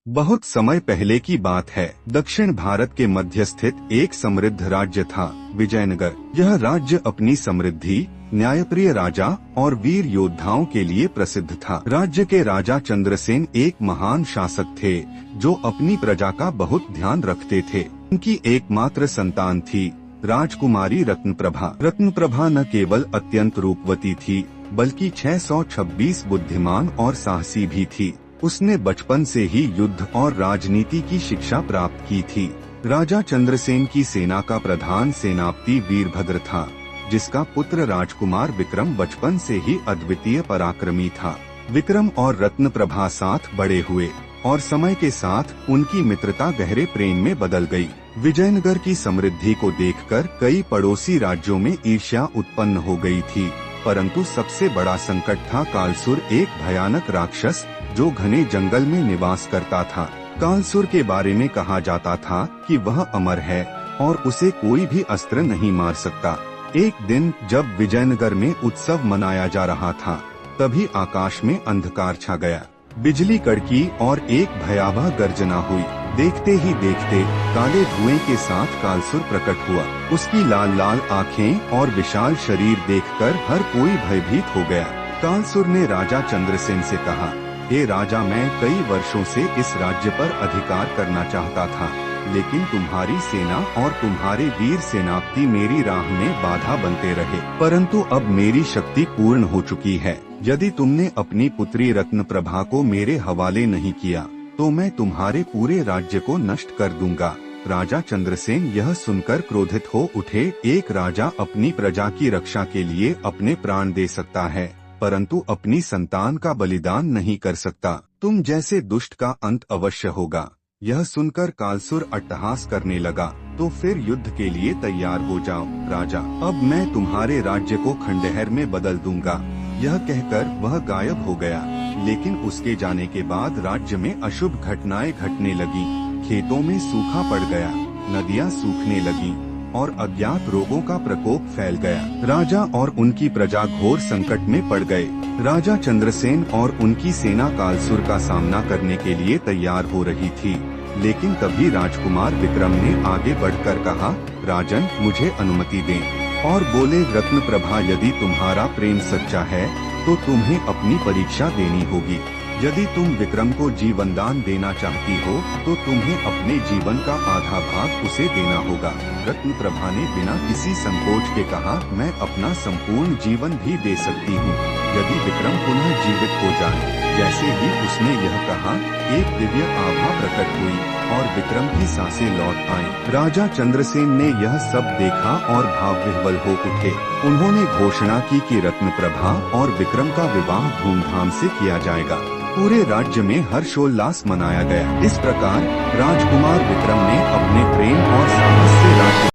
बहुत समय पहले की बात है। दक्षिण भारत के मध्य स्थित एक समृद्ध राज्य था, विजयनगर। यह राज्य अपनी समृद्धि, न्यायप्रिय राजा और वीर योद्धाओं के लिए प्रसिद्ध था। राज्य के राजा चंद्रसेन एक महान शासक थे, जो अपनी प्रजा का बहुत ध्यान रखते थे। उनकी एकमात्र संतान थी राजकुमारी रत्नप्रभा। रत्नप्रभा न केवल अत्यंत रूपवती थी, बल्कि 626 बुद्धिमान और साहसी भी थी। उसने बचपन से ही युद्ध और राजनीति की शिक्षा प्राप्त की थी। राजा चंद्रसेन की सेना का प्रधान सेनापति वीरभद्र था, जिसका पुत्र राजकुमार विक्रम बचपन से ही अद्वितीय पराक्रमी था। विक्रम और रत्नप्रभा साथ बड़े हुए और समय के साथ उनकी मित्रता गहरे प्रेम में बदल गई। विजयनगर की समृद्धि को देखकर कई पड़ोसी राज्यों में ईर्ष्या उत्पन्न हो गई थी, परंतु सबसे बड़ा संकट था कालसुर, एक भयानक राक्षस जो घने जंगल में निवास करता था। कालसुर के बारे में कहा जाता था कि वह अमर है और उसे कोई भी अस्त्र नहीं मार सकता। एक दिन जब विजयनगर में उत्सव मनाया जा रहा था, तभी आकाश में अंधकार छा गया। बिजली कड़की और एक भयावह गर्जना हुई। देखते ही देखते काले धुएं के साथ कालसुर प्रकट हुआ। उसकी लाल लाल आँखें और विशाल शरीर देखकर हर कोई भयभीत हो गया। कालसुर ने राजा चंद्रसेन से कहा, हे राजा, मैं कई वर्षों से इस राज्य पर अधिकार करना चाहता था, लेकिन तुम्हारी सेना और तुम्हारे वीर सेनापति मेरी राह में बाधा बनते रहे। परंतु अब मेरी शक्ति पूर्ण हो चुकी है। यदि तुमने अपनी पुत्री रत्नप्रभा को मेरे हवाले नहीं किया, तो मैं तुम्हारे पूरे राज्य को नष्ट कर दूंगा। राजा चंद्रसेन यह सुनकर क्रोधित हो उठे। एक राजा अपनी प्रजा की रक्षा के लिए अपने प्राण दे सकता है, परंतु अपनी संतान का बलिदान नहीं कर सकता। तुम जैसे दुष्ट का अंत अवश्य होगा। यह सुनकर कालसुर अट्टहास करने लगा, तो फिर युद्ध के लिए तैयार हो जाओ राजा, अब मैं तुम्हारे राज्य को खंडहर में बदल दूंगा। यह कहकर वह गायब हो गया। लेकिन उसके जाने के बाद राज्य में अशुभ घटनाएं घटने लगी। खेतों में सूखा पड़ गया, नदियां सूखने लगीं और अज्ञात रोगों का प्रकोप फैल गया। राजा और उनकी प्रजा घोर संकट में पड़ गए। राजा चंद्रसेन और उनकी सेना कालसुर का सामना करने के लिए तैयार हो रही थी, लेकिन तभी राजकुमार विक्रम ने आगे बढ़कर कहा, राजन, मुझे अनुमति दें। और बोले, रत्नप्रभा, यदि तुम्हारा प्रेम सच्चा है तो तुम्हें अपनी परीक्षा देनी होगी। यदि तुम विक्रम को जीवन दान देना चाहती हो, तो तुम्हें अपने जीवन का आधा भाग उसे देना होगा। रत्नप्रभा ने बिना किसी संकोच के कहा, मैं अपना संपूर्ण जीवन भी दे सकती हूँ, यदि विक्रम पुनः जीवित हो जाए। जैसे ही उसने यह कहा, एक दिव्य आभा प्रकट हुई और विक्रम की सांसें लौट आईं। राजा चंद्रसेन ने यह सब देखा और भावविह्वल हो उठे। उन्होंने घोषणा की कि रत्नप्रभा और विक्रम का विवाह धूमधाम से किया जाएगा। पूरे राज्य में हर्षोल्लास मनाया गया। इस प्रकार राजकुमार विक्रम ने अपने प्रेम और साहस